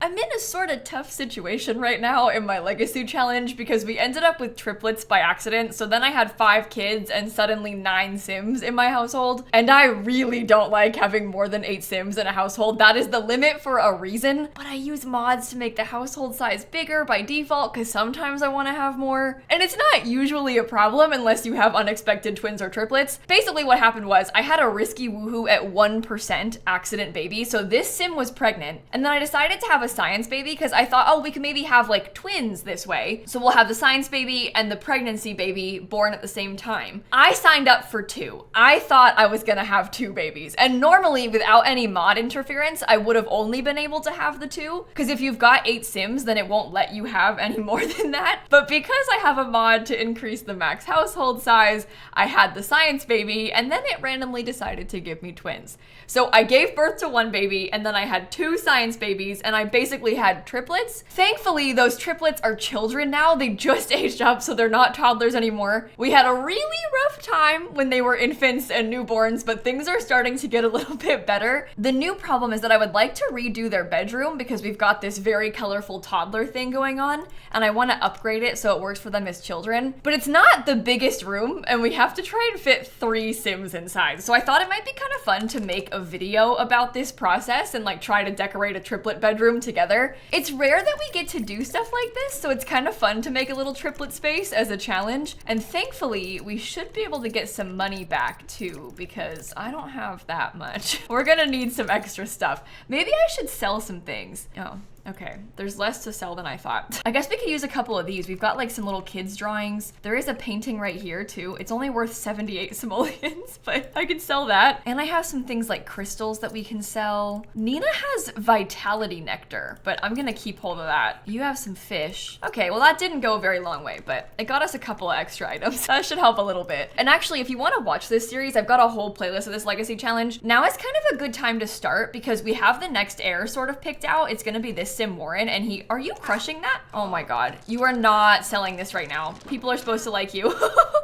I'm in a sort of tough situation right now in my legacy challenge because we ended up with triplets by accident. So then I had 5 kids and suddenly 9 Sims in my household. And I really don't like having more than 8 Sims in a household. That is the limit for a reason. But I use mods to make the household size bigger by default because sometimes I want to have more. And it's not usually a problem unless you have unexpected twins or triplets. Basically what happened was I had a risky woohoo at 1% accident baby. So this Sim was pregnant. And then I decided to have a science baby because I thought, oh, we can maybe have like twins this way. So we'll have the science baby and the pregnancy baby born at the same time. I signed up for 2. I thought I was gonna have 2 babies. And normally without any mod interference, I would have only been able to have the 2. Because if you've got 8 Sims, then it won't let you have any more than that. But because I have a mod to increase the max household size, I had the science baby and then it randomly decided to give me twins. So I gave birth to 1 baby and then I had 2 science babies and I basically had triplets. Thankfully, those triplets are children now. They just aged up, so they're not toddlers anymore. We had a really rough time when they were infants and newborns, but things are starting to get a little bit better. The new problem is that I would like to redo their bedroom because we've got this very colorful toddler thing going on, and I want to upgrade it so it works for them as children. But it's not the biggest room, and we have to try and fit 3 Sims inside. So I thought it might be kind of fun to make a video about this process and like try to decorate a triplet bedroom together. It's rare that we get to do stuff like this, so it's kind of fun to make a little triplet space as a challenge. And thankfully, we should be able to get some money back too, because I don't have that much. We're gonna need some extra stuff. Maybe I should sell some things. Oh. Okay, there's less to sell than I thought. I guess we could use a couple of these. We've got like some little kids drawings. There is a painting right here too. It's only worth 78 simoleons, but I could sell that. And I have some things like crystals that we can sell. Nina has vitality nectar, but I'm gonna keep hold of that. You have some fish. Okay, well that didn't go a very long way, but it got us a couple of extra items. That should help a little bit. And actually, if you wanna watch this series, I've got a whole playlist of this legacy challenge. Now is kind of a good time to start because we have the next heir sort of picked out. It's gonna be this Sim Warren, and are you crushing that? Oh my god, you are not selling this right now. People are supposed to like you.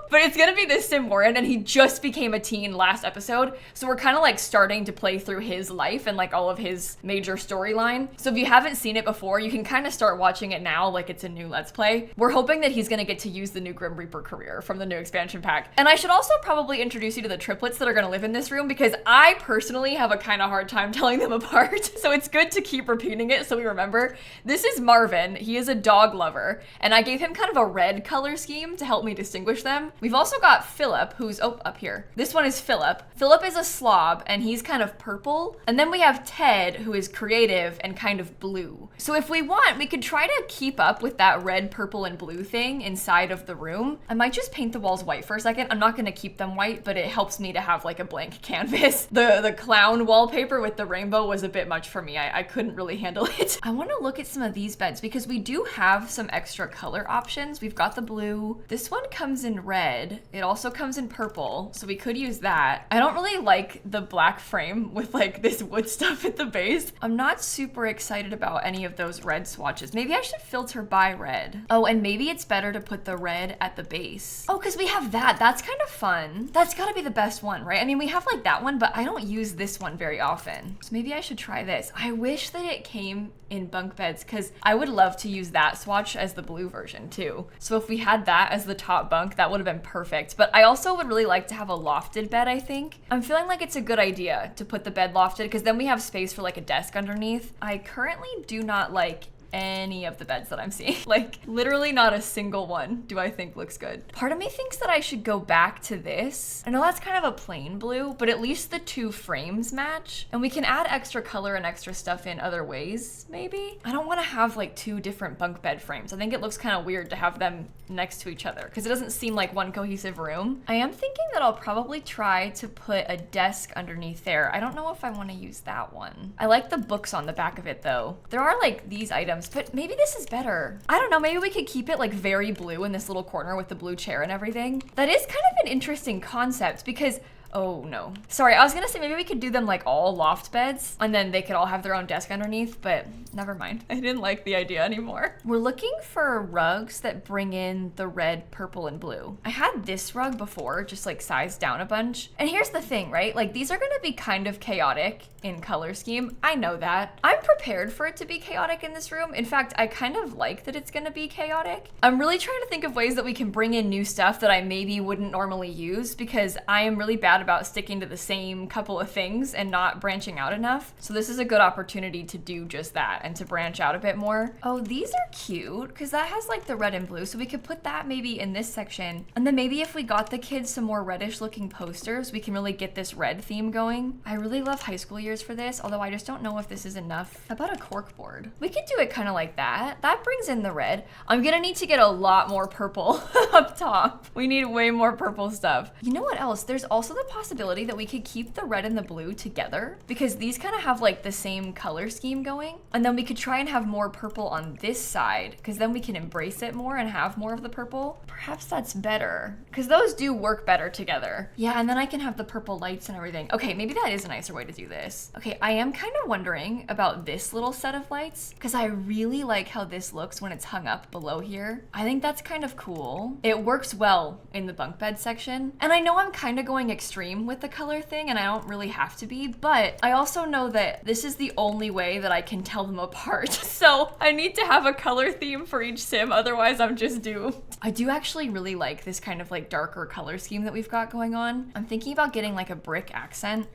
But it's gonna be this Sim Warren, and he just became a teen last episode, so we're kind of like starting to play through his life and like all of his major storyline. So if you haven't seen it before, you can kind of start watching it now like it's a new Let's Play. We're hoping that he's gonna get to use the new Grim Reaper career from the new expansion pack. And I should also probably introduce you to the triplets that are gonna live in this room because I personally have a kind of hard time telling them apart. So it's good to keep repeating it so we remember. This is Marvin. He is a dog lover, and I gave him kind of a red color scheme to help me distinguish them. We've also got Philip, who's, oh, up here. This one is Philip. Philip is a slob, and he's kind of purple. And then we have Ted, who is creative and kind of blue. So if we want, we could try to keep up with that red, purple, and blue thing inside of the room. I might just paint the walls white for a second. I'm not gonna keep them white, but it helps me to have like a blank canvas. The clown wallpaper with the rainbow was a bit much for me. I couldn't really handle it. I wanna look at some of these beds because we do have some extra color options. We've got the blue. This one comes in red. It also comes in purple, so we could use that. I don't really like the black frame with like this wood stuff at the base. I'm not super excited about any of those red swatches. Maybe I should filter by red. Oh, and maybe it's better to put the red at the base. Oh, because we have that. That's kind of fun. That's gotta be the best one, right? I mean, we have like that one, but I don't use this one very often. So maybe I should try this. I wish that it came in bunk beds because I would love to use that swatch as the blue version too. So if we had that as the top bunk, that would have been perfect. But I also would really like to have a lofted bed, I think. I'm feeling like it's a good idea to put the bed lofted because then we have space for like a desk underneath. I currently do not like any of the beds that I'm seeing. Like literally not a single one do I think looks good. Part of me thinks that I should go back to this. I know that's kind of a plain blue, but at least the 2 frames match. And we can add extra color and extra stuff in other ways, maybe. I don't want to have like 2 different bunk bed frames. I think it looks kind of weird to have them next to each other because it doesn't seem like one cohesive room. I am thinking that I'll probably try to put a desk underneath there. I don't know if I want to use that one. I like the books on the back of it though. There are like these items, but maybe this is better. I don't know, maybe we could keep it like very blue in this little corner with the blue chair and everything. That is kind of an interesting concept because Oh no. Sorry, I was gonna say maybe we could do them like all loft beds and then they could all have their own desk underneath, but never mind. I didn't like the idea anymore. We're looking for rugs that bring in the red, purple, and blue. I had this rug before, just like sized down a bunch. And here's the thing, right? Like these are gonna be kind of chaotic in color scheme. I know that. I'm prepared for it to be chaotic in this room. In fact, I kind of like that it's gonna be chaotic. I'm really trying to think of ways that we can bring in new stuff that I maybe wouldn't normally use because I am really bad about sticking to the same couple of things and not branching out enough. So this is a good opportunity to do just that and to branch out a bit more. Oh, these are cute because that has like the red and blue. So we could put that maybe in this section. And then maybe if we got the kids some more reddish looking posters, we can really get this red theme going. I really love high school years for this, although I just don't know if this is enough. How about a cork board? We could do it kind of like that. That brings in the red. I'm gonna need to get a lot more purple up top. We need way more purple stuff. You know what else? There's also the possibility that we could keep the red and the blue together because these kind of have like the same color scheme going. And then we could try and have more purple on this side because then we can embrace it more and have more of the purple. Perhaps that's better because those do work better together. Yeah, and then I can have the purple lights and everything. Okay, maybe that is a nicer way to do this. Okay, I am kind of wondering about this little set of lights because I really like how this looks when it's hung up below here. I think that's kind of cool. It works well in the bunk bed section. And I know I'm kind of going extreme with the color thing and I don't really have to be, but I also know that this is the only way that I can tell them apart. So I need to have a color theme for each sim, otherwise I'm just doomed. I do actually really like this kind of like darker color scheme that we've got going on. I'm thinking about getting like a brick accent.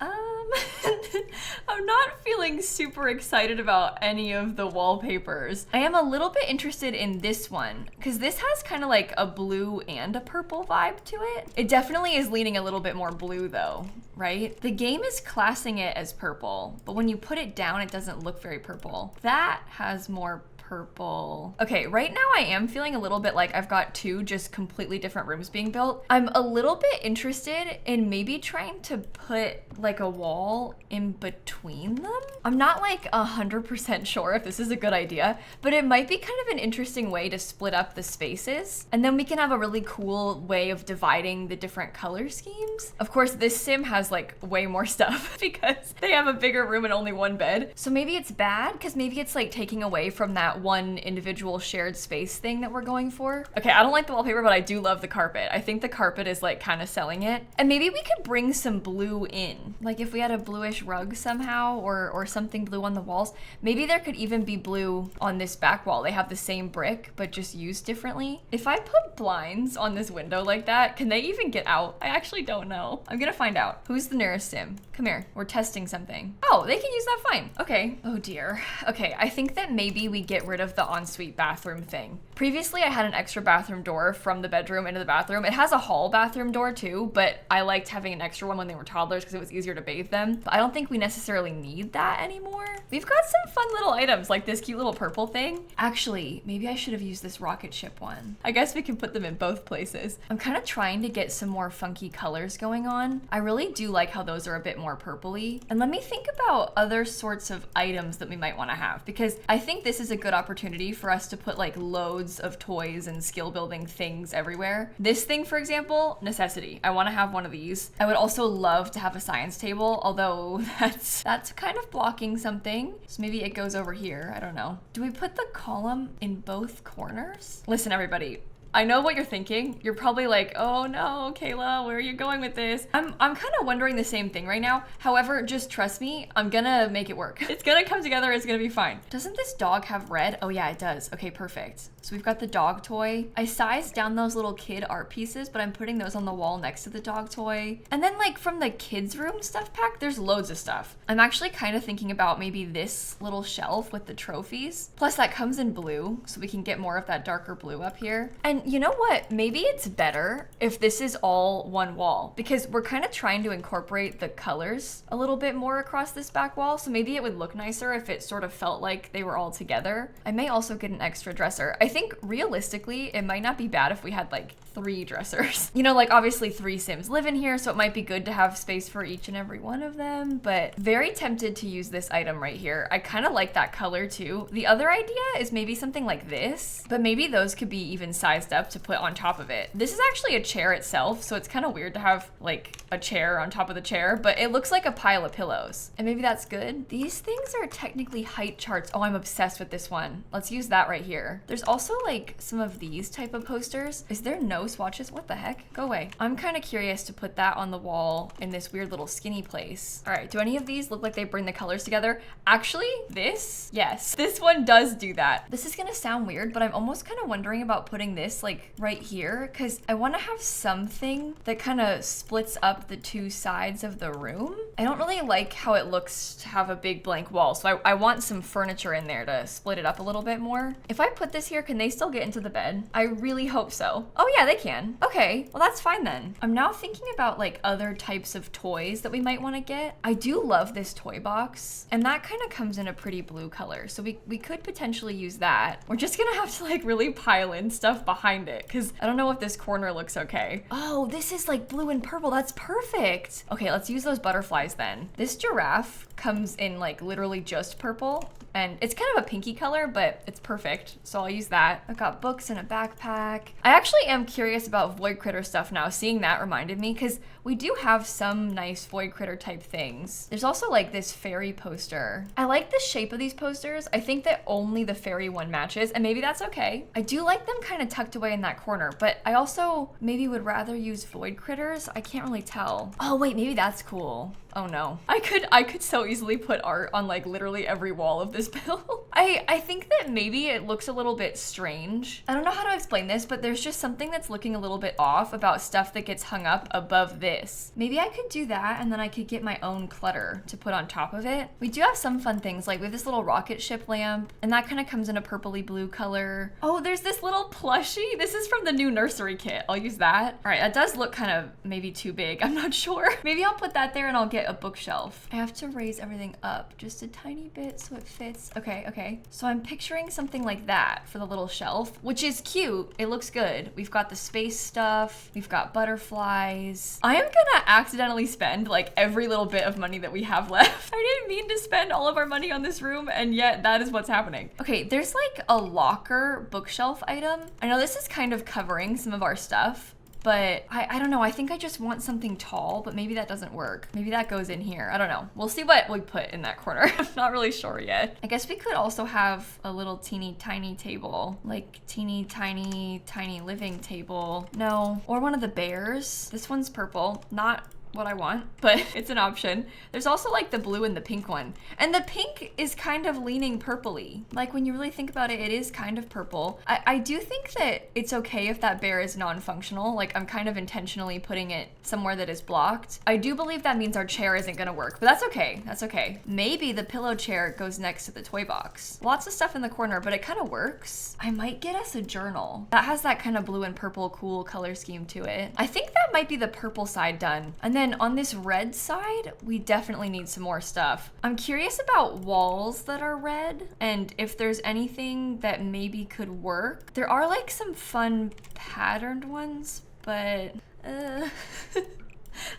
I'm not feeling super excited about any of the wallpapers. I am a little bit interested in this one because this has kind of like a blue and a purple vibe to it. It definitely is leaning a little bit more blue though, right? The game is classing it as purple, but when you put it down, it doesn't look very purple. That has more purple. Okay, right now I am feeling a little bit like I've got two just completely different rooms being built. I'm a little bit interested in maybe trying to put like a wall in between them. I'm not like 100% sure if this is a good idea, but it might be kind of an interesting way to split up the spaces. And then we can have a really cool way of dividing the different color schemes. Of course, this sim has like way more stuff because they have a bigger room and only one bed. So maybe it's bad because maybe it's like taking away from that one individual shared space thing that we're going for. Okay, I don't like the wallpaper, but I do love the carpet. I think the carpet is like kind of selling it. And maybe we could bring some blue in. Like if we had a bluish rug somehow or something blue on the walls, maybe there could even be blue on this back wall. They have the same brick, but just used differently. If I put blinds on this window like that, can they even get out? I actually don't know. I'm gonna find out. Who's the nearest sim? Come here, we're testing something. Oh, they can use that fine. Okay, oh dear. Okay, I think that maybe we get rid of the ensuite bathroom thing. Previously, I had an extra bathroom door from the bedroom into the bathroom. It has a hall bathroom door too, but I liked having an extra one when they were toddlers because it was easier to bathe them. But I don't think we necessarily need that anymore. We've got some fun little items like this cute little purple thing. Actually, maybe I should have used this rocket ship one. I guess we can put them in both places. I'm kind of trying to get some more funky colors going on. I really do like how those are a bit more purpley. And let me think about other sorts of items that we might want to have because I think this is a good opportunity for us to put like loads of toys and skill building things everywhere. This thing, for example, necessity. I want to have one of these. I would also love to have a science table, although that's kind of blocking something. So maybe it goes over here. I don't know. Do we put the column in both corners? Listen, everybody. I know what you're thinking. You're probably like, oh no, Kayla, where are you going with this? I'm kind of wondering the same thing right now. However, just trust me, I'm gonna make it work. It's gonna come together, it's gonna be fine. Doesn't this dog have red? Oh yeah, it does. Okay, perfect. So we've got the dog toy. I sized down those little kid art pieces, but I'm putting those on the wall next to the dog toy. And then like from the kids room stuff pack, there's loads of stuff. I'm actually kind of thinking about maybe this little shelf with the trophies. Plus that comes in blue, so we can get more of that darker blue up here. And you know what? Maybe it's better if this is all one wall because we're kind of trying to incorporate the colors a little bit more across this back wall. So maybe it would look nicer if it sort of felt like they were all together. I may also get an extra dresser. I think realistically, it might not be bad if we had like 3 dressers. You know, like obviously 3 Sims live in here, so it might be good to have space for each and every one of them, but very tempted to use this item right here. I kind of like that color too. The other idea is maybe something like this, but maybe those could be even sized organized up to put on top of it. This is actually a chair itself, so it's kind of weird to have like a chair on top of the chair, but it looks like a pile of pillows. And maybe that's good. These things are technically height charts. Oh, I'm obsessed with this one. Let's use that right here. There's also like some of these type of posters. Is there no swatches? What the heck? Go away. I'm kind of curious to put that on the wall in this weird little skinny place. All right, do any of these look like they bring the colors together? Actually, this, yes, this one does do that. This is gonna sound weird, but I'm almost kind of wondering about putting this like right here because I want to have something that kind of splits up the two sides of the room. I don't really like how it looks to have a big blank wall, so I want some furniture in there to split it up a little bit more. If I put this here, can they still get into the bed? I really hope so. Oh yeah, they can. Okay, well that's fine then. I'm now thinking about like other types of toys that we might want to get. I do love this toy box, and that kind of comes in a pretty blue color, so we could potentially use that. We're just gonna have to like really pile in stuff behind it because I don't know if this corner looks okay. Oh, this is like blue and purple. That's perfect. Okay, let's use those butterflies then. This giraffe comes in like literally just purple, and it's kind of a pinky color, but it's perfect, so I'll use that. I've got books and a backpack. I actually am curious about void critter stuff now. Seeing that reminded me, because we do have some nice void critter type things. There's also like this fairy poster. I like the shape of these posters. I think that only the fairy one matches, and maybe that's okay. I do like them kind of tucked away in that corner, but I also maybe would rather use void critters. I can't really tell. Oh wait, maybe that's cool. Oh no. I could so easily put art on like literally every wall of this bill. I think that maybe it looks a little bit strange. I don't know how to explain this, but there's just something that's looking a little bit off about stuff that gets hung up above this. Maybe I could do that, and then I could get my own clutter to put on top of it. We do have some fun things, like we have this little rocket ship lamp, and that kind of comes in a purpley blue color. Oh, there's this little plushie. This is from the new nursery kit. I'll use that. All right, that does look kind of maybe too big. I'm not sure. Maybe I'll put that there and I'll get a bookshelf. I have to raise everything up just a tiny bit so it fits. Okay. So I'm picturing something like that for the little shelf, which is cute. It looks good. We've got the space stuff. We've got butterflies. I am gonna accidentally spend like every little bit of money that we have left. I didn't mean to spend all of our money on this room, and yet that is what's happening. Okay, there's like a locker bookshelf item. I know this is kind of covering some of our stuff, but I don't know. I think I just want something tall, but maybe that doesn't work. Maybe that goes in here. I don't know. We'll see what we put in that corner. I'm not really sure yet. I guess we could also have a little teeny tiny table, like teeny tiny living table. No, or one of the bears. This one's purple, not what I want, but it's an option. There's also like the blue and the pink one, and the pink is kind of leaning purpley. Like when you really think about it, it is kind of purple. I do think that it's okay if that bear is non-functional. Like I'm kind of intentionally putting it somewhere that is blocked. I do believe that means our chair isn't gonna work, but that's okay. That's okay. Maybe the pillow chair goes next to the toy box. Lots of stuff in the corner, but it kind of works. I might get us a journal that has that kind of blue and purple cool color scheme to it. I think that might be the purple side done. And then on this red side, we definitely need some more stuff. I'm curious about walls that are red and if there's anything that maybe could work. There are like some fun patterned ones, but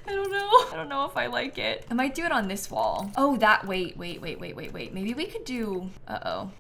I don't know. I don't know if I like it. I might do it on this wall. Oh, that, wait. Maybe we could do,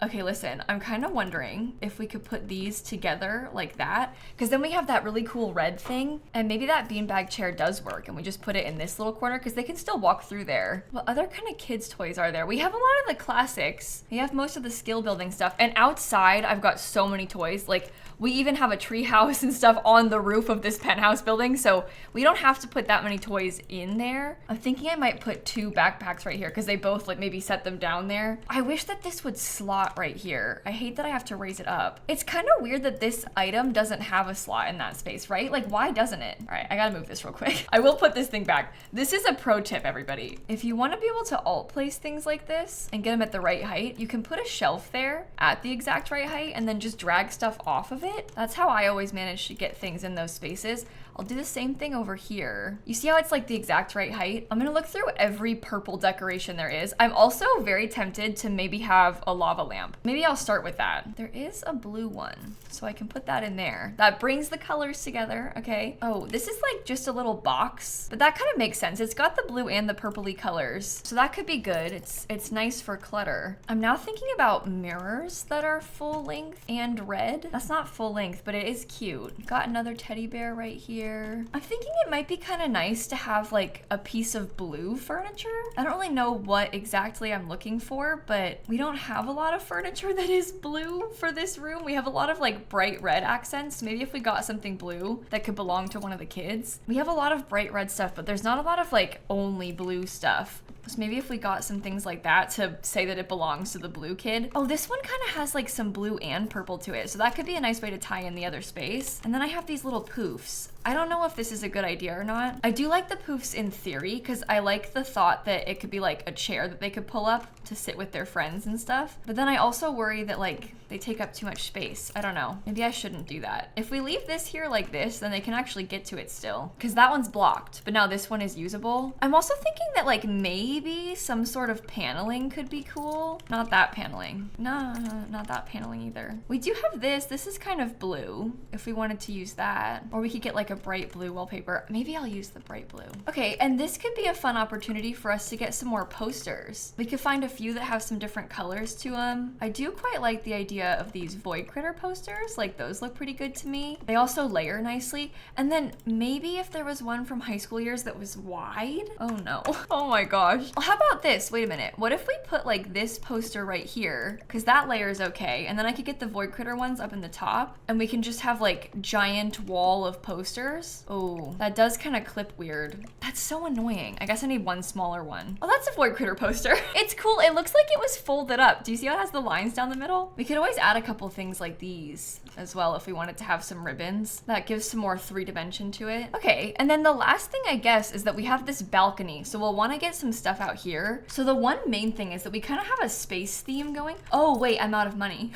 Okay, listen, I'm kind of wondering if we could put these together like that, because then we have that really cool red thing, and maybe that beanbag chair does work, and we just put it in this little corner, because they can still walk through there. What other kind of kids' toys are there? We have a lot of the classics. We have most of the skill building stuff, and outside, I've got so many toys. Like, we even have a tree house and stuff on the roof of this penthouse building, so we don't have to put that many toys in there. I'm thinking I might put 2 backpacks right here because they both like maybe set them down there. I wish that this would slot right here. I hate that I have to raise it up. It's kind of weird that this item doesn't have a slot in that space, right? Like, why doesn't it? All right, I gotta move this real quick. I will put this thing back. This is a pro tip, everybody. If you want to be able to alt place things like this and get them at the right height, you can put a shelf there at the exact right height and then just drag stuff off of it. That's how I always manage to get things in those spaces. I'll do the same thing over here. You see how it's like the exact right height? I'm gonna look through every purple decoration there is. I'm also very tempted to maybe have a lava lamp. Maybe I'll start with that. There is a blue one, so I can put that in there. That brings the colors together, okay? Oh, this is like just a little box, but that kind of makes sense. It's got the blue and the purpley colors, so that could be good. It's nice for clutter. I'm now thinking about mirrors that are full length and red. That's not full length, but it is cute. Got another teddy bear right here. I'm thinking it might be kind of nice to have like a piece of blue furniture. I don't really know what exactly I'm looking for, but we don't have a lot of furniture that is blue for this room. We have a lot of like bright red accents. Maybe if we got something blue that could belong to one of the kids. We have a lot of bright red stuff, but there's not a lot of like only blue stuff. So maybe if we got some things like that to say that it belongs to the blue kid. Oh, this one kind of has like some blue and purple to it. So that could be a nice way to tie in the other space. And then I have these little poofs. I don't know if this is a good idea or not. I do like the poofs in theory because I like the thought that it could be like a chair that they could pull up to sit with their friends and stuff. But then I also worry that like they take up too much space. I don't know. Maybe I shouldn't do that. If we leave this here like this, then they can actually get to it still because that one's blocked, but now this one is usable. I'm also thinking that like maybe some sort of paneling could be cool. Not that paneling. No, not that paneling either. We do have this. This is kind of blue if we wanted to use that, or we could get like a bright blue wallpaper. Maybe I'll use the bright blue. Okay, and this could be a fun opportunity for us to get some more posters. We could find a few that have some different colors to them. I do quite like the idea of these void critter posters. Like those look pretty good to me. They also layer nicely. And then maybe if there was one from high school years that was wide. Oh no. Oh my gosh. Well, how about this? Wait a minute. What if we put like this poster right here? Because that layer is okay. And then I could get the void critter ones up in the top and we can just have like giant wall of posters. Oh, that does kind of clip weird. That's so annoying. I guess I need one smaller one. Oh, that's a void critter poster. It's cool. It looks like it was folded up. Do you see how it has the lines down the middle? We could always add a couple things like these as well if we wanted to have some ribbons. That gives some more 3D to it. Okay, and then the last thing I guess is that we have this balcony. So we'll want to get some stuff out here. So the one main thing is that we kind of have a space theme going. Oh wait, I'm out of money.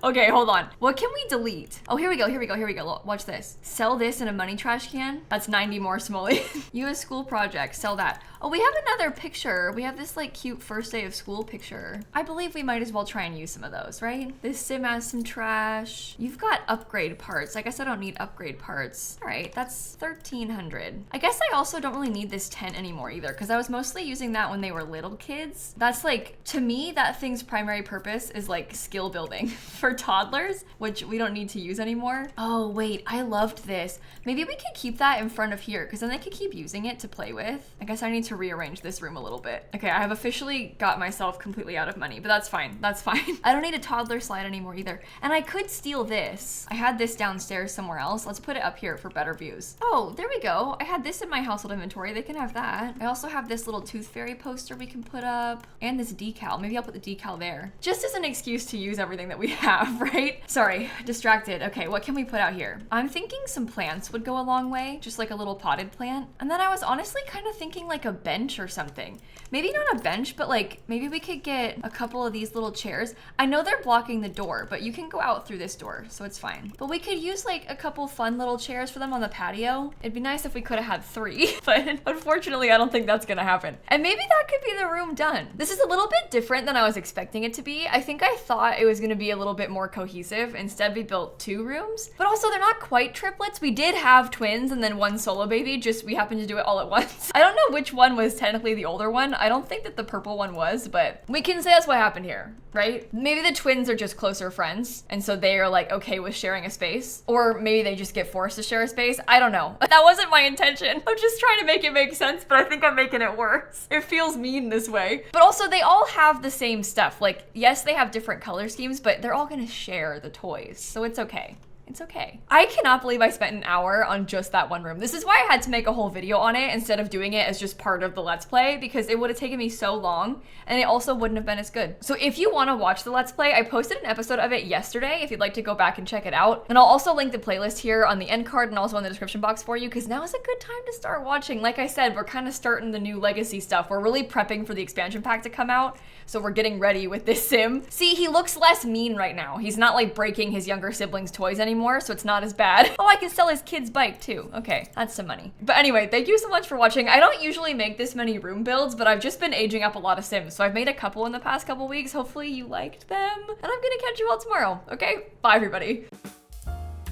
Okay, hold on. What can we delete? Oh, here we go, here we go, here we go. Watch this. Sell this in a money trash can. That's 90 more simoleons. US school project, sell that. Oh, we have another picture. We have this like cute first day of school picture. I believe we might as well try and use some of those, right? This sim has some trash. You've got upgrade parts. I guess I don't need upgrade parts. All right, that's 1,300. I guess I also don't really need this tent anymore either because I was mostly using that when they were little kids. That's like, to me, that thing's primary purpose is like skill building for toddlers, which we don't need to use anymore. Oh wait, I loved this. Maybe we could keep that in front of here because then they could keep using it to play with. I guess I need to rearrange this room a little bit. Okay, I have officially got myself completely out of money, but that's fine. That's fine. I don't need a toddler slide anymore either. And I could steal this. I had this downstairs somewhere else. Let's put it up here for better views. Oh, there we go. I had this in my household inventory. They can have that. I also have this little tooth fairy poster we can put up and this decal. Maybe I'll put the decal there. Just as an excuse to use everything that we have, right? Sorry, distracted. Okay, what can we put out here? I'm thinking some plants would go a long way, just like a little potted plant. And then I was honestly kind of thinking like a bench or something. Maybe not a bench, but like maybe we could get a couple of these little chairs. I know they're blocking the door, but you can go out through this door, so it's fine. But we could use like a couple fun little chairs for them on the patio. It'd be nice if we could have had 3, but unfortunately I don't think that's gonna happen. And maybe that could be the room done. This is a little bit different than I was expecting it to be. I think I thought it was gonna be a little bit more cohesive. Instead we built 2 rooms, but also they're not quite triplets. We did have twins and then one solo baby, just we happened to do it all at once. I don't know which one was technically the older one. I don't think that the purple one was, but we can say that's what happened here, right? Maybe the twins are just closer friends, and so they are like okay with sharing a space, or maybe they just get forced to share a space. I don't know. That wasn't my intention. I'm just trying to make it make sense, but I think I'm making it worse. It feels mean this way. But also they all have the same stuff. Like, yes, they have different color schemes, but they're all gonna share the toys, so it's okay. It's okay. I cannot believe I spent an hour on just that one room. This is why I had to make a whole video on it instead of doing it as just part of the Let's Play, because it would have taken me so long and it also wouldn't have been as good. So if you want to watch the Let's Play, I posted an episode of it yesterday if you'd like to go back and check it out. And I'll also link the playlist here on the end card and also in the description box for you, because now is a good time to start watching. Like I said, we're kind of starting the new legacy stuff. We're really prepping for the expansion pack to come out. So we're getting ready with this sim. See, he looks less mean right now. He's not like breaking his younger siblings' toys anymore. anymore, so it's not as bad. Oh, I can sell his kid's bike too. Okay, that's some money. But anyway, thank you so much for watching. I don't usually make this many room builds, but I've just been aging up a lot of Sims, so I've made a couple in the past couple weeks. Hopefully you liked them, and I'm gonna catch you all tomorrow, okay? Bye, everybody.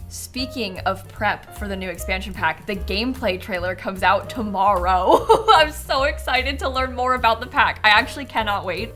Speaking of prep for the new expansion pack, the gameplay trailer comes out tomorrow. I'm so excited to learn more about the pack. I actually cannot wait.